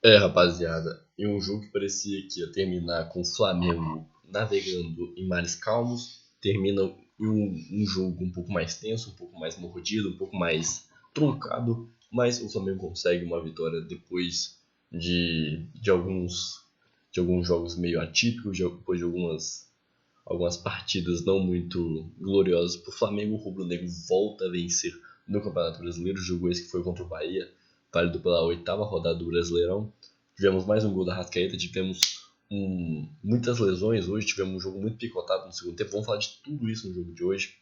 Rapaziada, em um jogo que parecia que ia terminar com o Flamengo navegando em mares calmos, termina em um jogo um pouco mais tenso, um pouco mais mordido, um pouco mais truncado, mas o Flamengo consegue uma vitória depois de alguns jogos meio atípicos, depois de algumas partidas não muito gloriosas para o Flamengo. O rubro-negro volta a vencer no Campeonato Brasileiro, jogo esse que foi contra o Bahia, válido pela oitava rodada do Brasileirão. Tivemos mais um gol da Arrascaeta, tivemos muitas lesões hoje, tivemos um jogo muito picotado no segundo tempo. Vamos falar de tudo isso no jogo de hoje.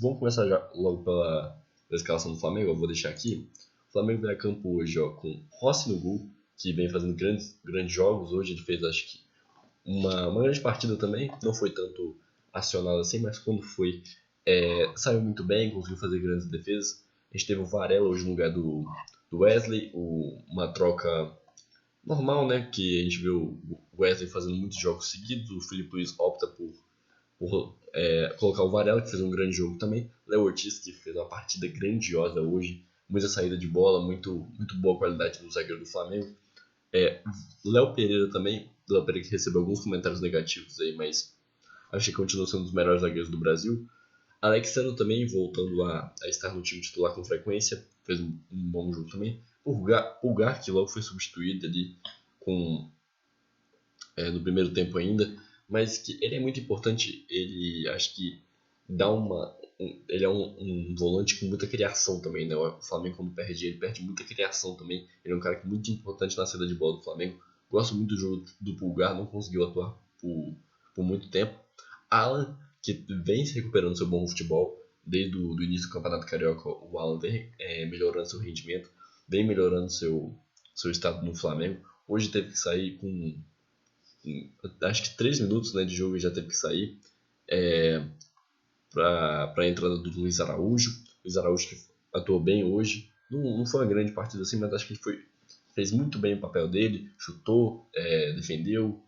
Vamos começar já logo pela escalação do Flamengo. Eu vou deixar aqui. O Flamengo vai a campo hoje com Rossi no gol, que vem fazendo grandes jogos. Hoje ele fez, acho que, uma grande partida também. Não foi tanto acionado assim, mas quando foi, saiu muito bem, conseguiu fazer grandes defesas. A gente teve o Varela hoje no lugar do Wesley, uma troca normal, né? Que a gente vê o Wesley fazendo muitos jogos seguidos. O Felipe Luiz opta por colocar o Varela, que fez um grande jogo também. Léo Ortiz, que fez uma partida grandiosa hoje. Muita saída de bola, muito boa qualidade do zagueiro do Flamengo. Léo Pereira também. Léo Pereira que recebeu alguns comentários negativos aí, mas acho que continua sendo um dos melhores zagueiros do Brasil. Alexandre também voltando a estar no time titular com frequência, fez um bom jogo também. Pulgar que logo foi substituído ali no primeiro tempo ainda, mas que ele é muito importante. Ele acho que ele é um volante com muita criação também, né? O Flamengo quando perde ele perde muita criação também. Ele é um cara que é muito importante na saída de bola do Flamengo. Gosto muito do jogo do Pulgar, não conseguiu atuar por muito tempo. Alan, que vem se recuperando seu bom futebol desde o início do Campeonato Carioca. O Alan vem melhorando seu rendimento, vem melhorando seu estado no Flamengo. Hoje teve que sair com acho que 3 minutos, né, de jogo e já teve que sair para a entrada do Luiz Araújo. Luiz Araújo que atuou bem hoje. Não foi uma grande partida assim, mas acho que ele fez muito bem o papel dele. Chutou, defendeu,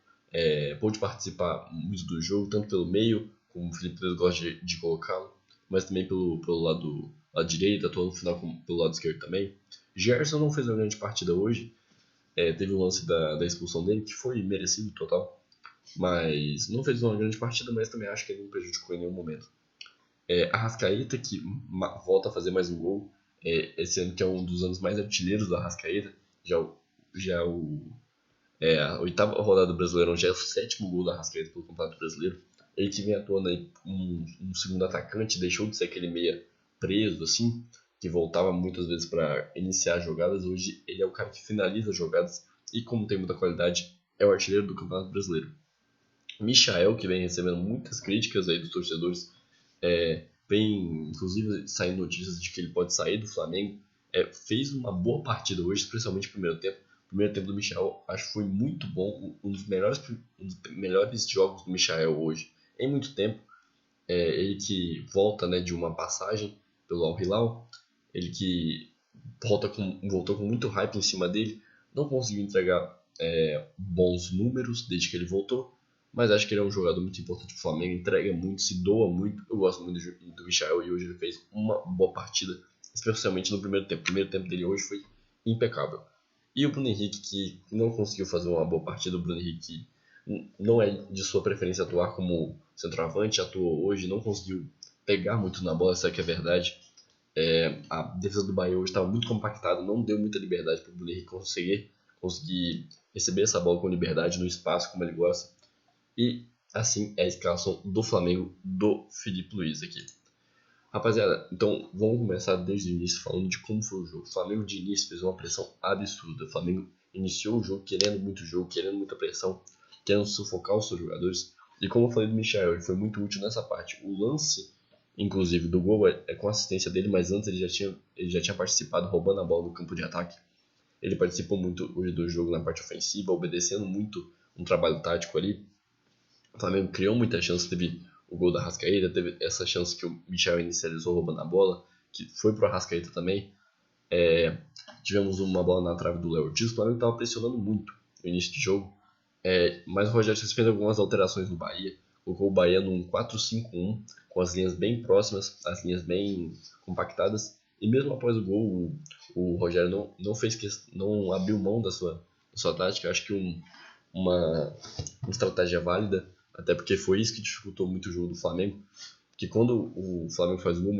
pôde participar muito do jogo, tanto pelo meio, como o Felipe Luiz gosta de colocá-lo, mas também pelo lado direito, atuou no final pelo lado esquerdo também. Gerson não fez uma grande partida hoje. Teve o lance da expulsão dele, que foi merecido total, mas não fez uma grande partida, mas também acho que ele não prejudicou em nenhum momento. Arrascaeta, que volta a fazer mais um gol, esse ano que é um dos anos mais artilheiros do Arrascaeta, a oitava rodada do Brasileirão, já é o sétimo gol do Arrascaeta pelo Campeonato Brasileiro. Ele que vem atuando aí um segundo atacante, deixou de ser aquele meia preso, assim, que voltava muitas vezes para iniciar jogadas. Hoje ele é o cara que finaliza jogadas e, como tem muita qualidade, é o artilheiro do Campeonato Brasileiro. Michael, que vem recebendo muitas críticas aí dos torcedores, vem inclusive saindo notícias de que ele pode sair do Flamengo. Fez uma boa partida hoje, especialmente no primeiro tempo. O primeiro tempo do Michael acho que foi muito bom, um dos melhores jogos do Michael hoje em muito tempo. Ele que volta, né, de uma passagem pelo Al Hilal, ele que voltou com muito hype em cima dele, não conseguiu entregar bons números desde que ele voltou, mas acho que ele é um jogador muito importante para o Flamengo, entrega muito, se doa muito. Eu gosto muito do Michael e hoje ele fez uma boa partida, especialmente no primeiro tempo. O primeiro tempo dele hoje foi impecável. E o Bruno Henrique, que não conseguiu fazer uma boa partida. O Bruno Henrique não é de sua preferência atuar como centroavante, atuou hoje, não conseguiu pegar muito na bola, essa que é a verdade. A defesa do Bahia hoje estava muito compactada, não deu muita liberdade para o Bruno Henrique conseguir receber essa bola com liberdade no espaço, como ele gosta. E assim é a escalação do Flamengo do Felipe Luiz aqui. Rapaziada, então vamos começar desde o início falando de como foi o jogo. O Flamengo de início fez uma pressão absurda. O Flamengo iniciou o jogo querendo muito jogo, querendo muita pressão, querendo sufocar os seus jogadores. E como eu falei do Michael, ele foi muito útil nessa parte. O lance, inclusive, do gol é com assistência dele, mas antes ele já tinha participado roubando a bola no campo de ataque. Ele participou muito hoje do jogo na parte ofensiva, obedecendo muito um trabalho tático ali. O Flamengo criou muitas chances, teve o gol da Arrascaeta, teve essa chance que o Michel inicializou roubando a bola, que foi pro Arrascaeta também. Tivemos uma bola na trave do Léo Ortiz. O Flamengo estava pressionando muito no início de jogo, mas o Rogério fez algumas alterações no Bahia, colocou o Bahia num 4-5-1, com as linhas bem próximas, as linhas bem compactadas, E mesmo após o gol, o Rogério não abriu mão da sua tática. Eu acho que uma estratégia válida, até porque foi isso que dificultou muito o jogo do Flamengo. Porque quando o Flamengo faz gol,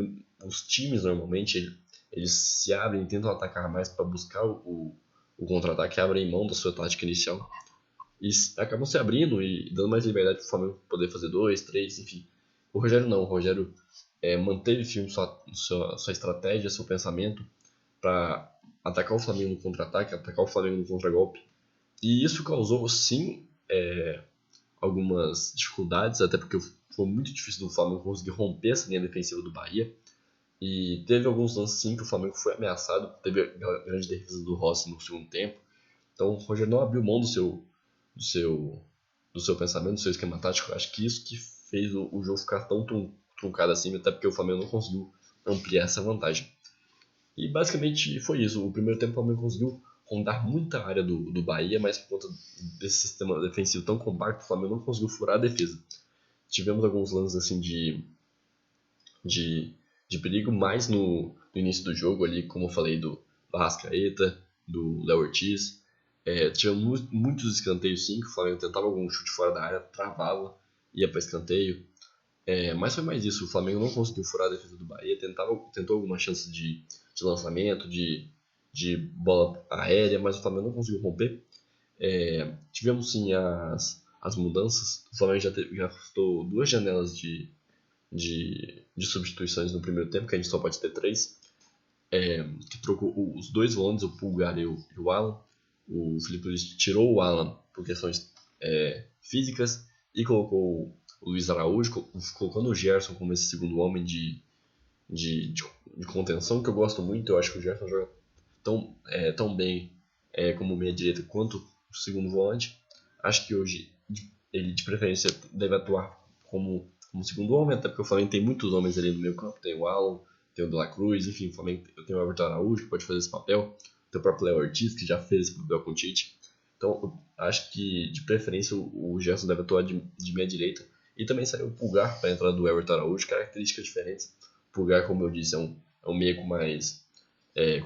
os times normalmente eles se abrem, tentam atacar mais para buscar o contra-ataque, abrem mão da sua tática inicial e acabam se abrindo e dando mais liberdade para o Flamengo poder fazer 2, 3, enfim. O Rogério não, o Rogério manteve firme sua estratégia, seu pensamento para atacar o Flamengo no contra-ataque, atacar o Flamengo no contra-golpe. E isso causou, sim, algumas dificuldades, até porque foi muito difícil do Flamengo conseguir romper essa linha defensiva do Bahia. E teve alguns lances, sim, que o Flamengo foi ameaçado. Teve a grande defesa do Rossi no segundo tempo. Então o Rogério não abriu mão do seu, do seu pensamento, do seu esquema tático. Eu acho que isso que fez o jogo ficar tão truncado assim, até porque o Flamengo não conseguiu ampliar essa vantagem. E basicamente foi isso. O primeiro tempo o Flamengo conseguiu rondar muita área do Bahia, mas por conta desse sistema defensivo tão compacto, o Flamengo não conseguiu furar a defesa. Tivemos alguns lances assim de perigo, mais no início do jogo ali, como eu falei, do Arrascaeta, do Léo Ortiz. Tivemos muitos escanteios sim, que o Flamengo tentava algum chute fora da área, travava, ia para escanteio. Mas foi mais isso, o Flamengo não conseguiu furar a defesa do Bahia, tentou algumas chances de lançamento, de bola aérea, mas o Flamengo não conseguiu romper. Tivemos sim as mudanças, o Flamengo já custou 2 janelas de substituições no primeiro tempo, que a gente só pode ter 3, que trocou os 2 volantes, o Pulgar e o Alan. O Felipe Luiz tirou o Alan por questões físicas e colocou o Luiz Araújo, colocando o Gerson como esse segundo homem de contenção, que eu gosto muito. Eu acho que o Gerson joga tão bem como meia direita quanto o segundo volante. Acho que hoje ele de preferência deve atuar como segundo homem, até porque o Flamengo tem muitos homens ali no meio campo. Tem o Alan, tem o De La Cruz, enfim, o Flamengo tem o Everton Araújo que pode fazer esse papel, tem o próprio Léo Ortiz que já fez esse papel com o Tite. Então acho que de preferência o Gerson deve atuar de meia direita. E também saiu o Pulgar para a entrada do Everton Araújo, características diferentes. O Pulgar, como eu disse, é um meia com mais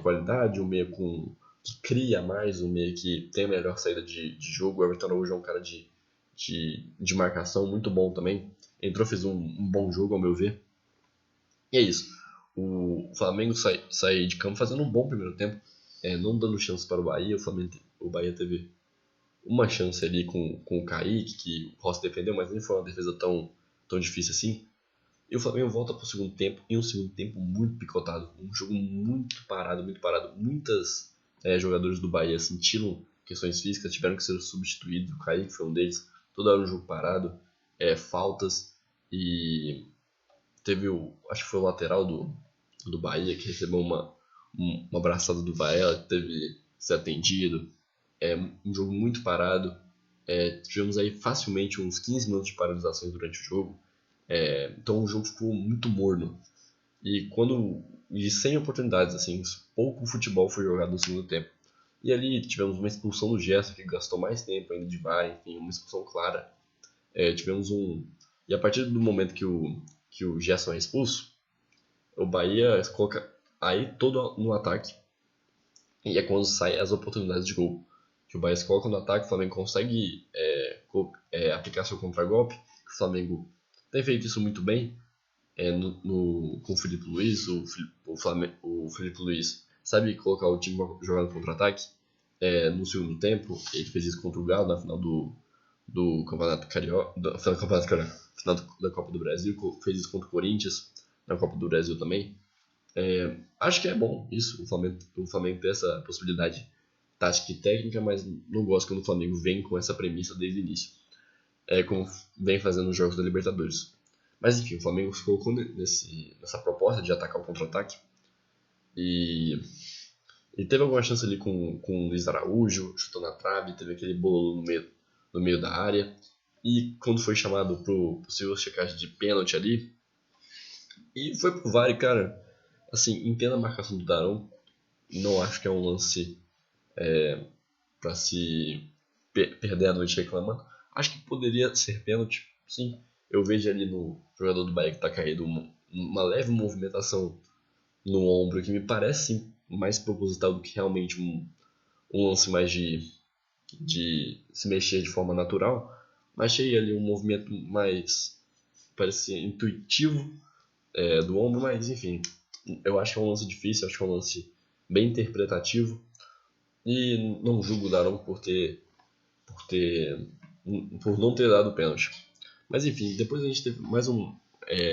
qualidade, um meia que cria mais, um meia que tem a melhor saída de jogo. O Everton Araújo é um cara de marcação muito bom também. Entrou, fez um bom jogo, ao meu ver. E é isso. O Flamengo sai de campo fazendo um bom primeiro tempo, não dando chance para o Bahia. O Bahia teve uma chance ali com o Kaique, que o Rossi defendeu, mas nem foi uma defesa tão difícil assim. E o Flamengo volta para o segundo tempo, e um segundo tempo muito picotado. Um jogo muito parado, muito parado. Muitos jogadores do Bahia sentiram questões físicas, tiveram que ser substituídos. O Kaique foi um deles. Toda hora um jogo parado, faltas. E teve acho que foi o lateral do Bahia que recebeu uma abraçada do Varela, que teve que ser atendido. Um jogo muito parado. Tivemos aí facilmente uns 15 minutos de paralisações durante o jogo. Então o jogo ficou muito morno. E sem oportunidades, assim, pouco futebol foi jogado no segundo tempo. E ali tivemos uma expulsão do Gerson, que gastou mais tempo ainda de VAR, enfim, uma expulsão clara. Tivemos E a partir do momento que o Gerson é expulso, o Bahia coloca aí todo no ataque. E é quando saem as oportunidades de gol. Que o Bahia se coloca no ataque, o Flamengo consegue aplicar seu contragolpe. O Flamengo tem feito isso muito bem com o Felipe Luiz. O Felipe Luiz sabe colocar o time jogar no contra-ataque. No segundo tempo, ele fez isso contra o Galo na final do Campeonato Carioca, final da Copa do Brasil, fez isso contra o Corinthians na Copa do Brasil também. Acho que é bom isso, o Flamengo ter essa possibilidade tática e técnica, mas não gosto quando o Flamengo vem com essa premissa desde o início, como vem fazendo nos jogos da Libertadores. Mas enfim, o Flamengo se colocou nessa proposta de atacar o contra-ataque e teve alguma chance ali com o Luiz Araújo, chutou na trave, teve aquele bolo no meio da área. E quando foi chamado pro possível checagem de pênalti ali, e foi pro VAR, e cara, assim, entendo a marcação do Darão, não acho que é um lance pra se perder a noite reclamando. Acho que poderia ser pênalti, sim. Eu vejo ali no jogador do Bahia que tá caído uma leve movimentação no ombro, que me parece mais proposital do que realmente um lance mais de se mexer de forma natural. Mas achei ali um movimento mais, parecia intuitivo, do ombro, mas enfim, eu acho que é um lance difícil, acho que é um lance bem interpretativo. E não julgo o Daron por ter por não ter dado pênalti. Mas enfim, depois a gente teve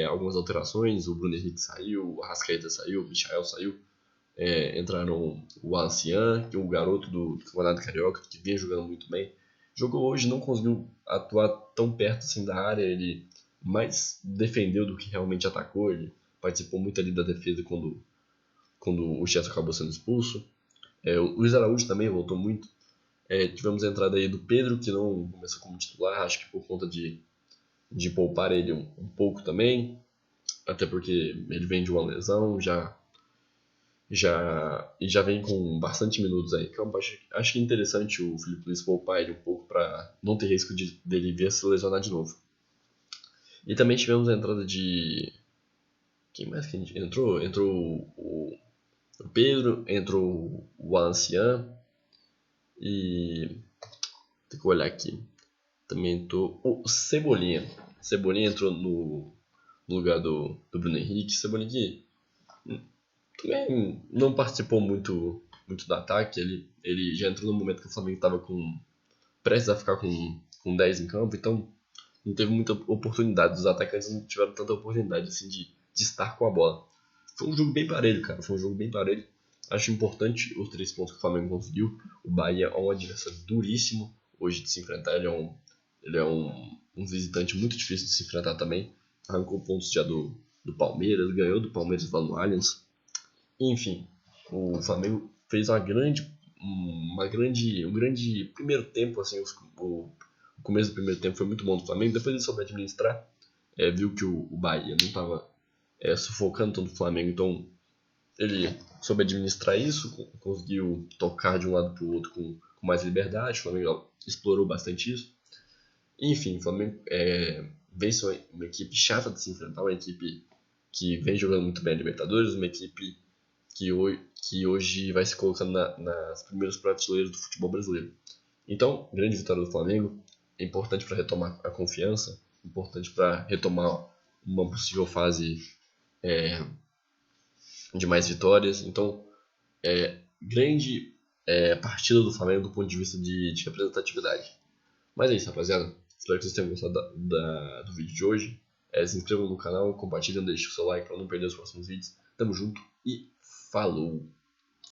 algumas alterações. O Bruno Henrique saiu, o Arrascaeta saiu, o Michael saiu. Entraram o Ancian, que é o garoto do Campeonato Carioca, que vinha jogando muito bem. Jogou hoje, não conseguiu atuar tão perto assim da área. Ele mais defendeu do que realmente atacou. Ele participou muito ali da defesa quando o Chelsea acabou sendo expulso. O Luiz Araújo também voltou muito. Tivemos a entrada aí do Pedro, que não começou como titular, acho que por conta de poupar ele um pouco também, até porque ele vem de uma lesão, já vem com bastante minutos aí. Então, acho que é interessante o Felipe Luiz poupar ele um pouco para não ter risco dele vir a se lesionar de novo. E também tivemos a entrada de... Quem mais que a gente entrou? Entrou o Pedro, entrou o Ancian e... Tem que olhar aqui. Também entrou o Cebolinha. Cebolinha entrou no lugar do Bruno Henrique. Cebolinha que também não participou muito do ataque. Ele já entrou no momento que o Flamengo estava prestes a ficar com 10 em campo, então não teve muita oportunidade. Os atacantes não tiveram tanta oportunidade assim, de estar com a bola. Foi um jogo bem parelho, cara. Foi um jogo bem parelho. Acho importante os 3 pontos que o Flamengo conseguiu. O Bahia é um adversário duríssimo hoje de se enfrentar. Ele é um visitante muito difícil de se enfrentar também. Arrancou pontos já do Palmeiras, ganhou do Palmeiras lá no Allianz. Enfim, o Flamengo fez um grande primeiro tempo. Assim, o começo do primeiro tempo foi muito bom do Flamengo. Depois ele soube administrar, viu que o Bahia não estava sufocando tanto o Flamengo, então ele soube administrar isso, conseguiu tocar de um lado para o outro com mais liberdade. O Flamengo explorou bastante isso. Enfim, o Flamengo vence uma equipe chata de se enfrentar, uma equipe que vem jogando muito bem a Libertadores, uma equipe que hoje vai se colocando nas primeiras prateleiras do futebol brasileiro. Então, grande vitória do Flamengo, é importante para retomar a confiança, importante para retomar uma possível fase de mais vitórias. Então, grande partida do Flamengo do ponto de vista de representatividade. Mas é isso, rapaziada. Espero que vocês tenham gostado do vídeo de hoje. Se inscrevam no canal, compartilhem, deixem o seu like para não perder os próximos vídeos. Tamo junto e falou!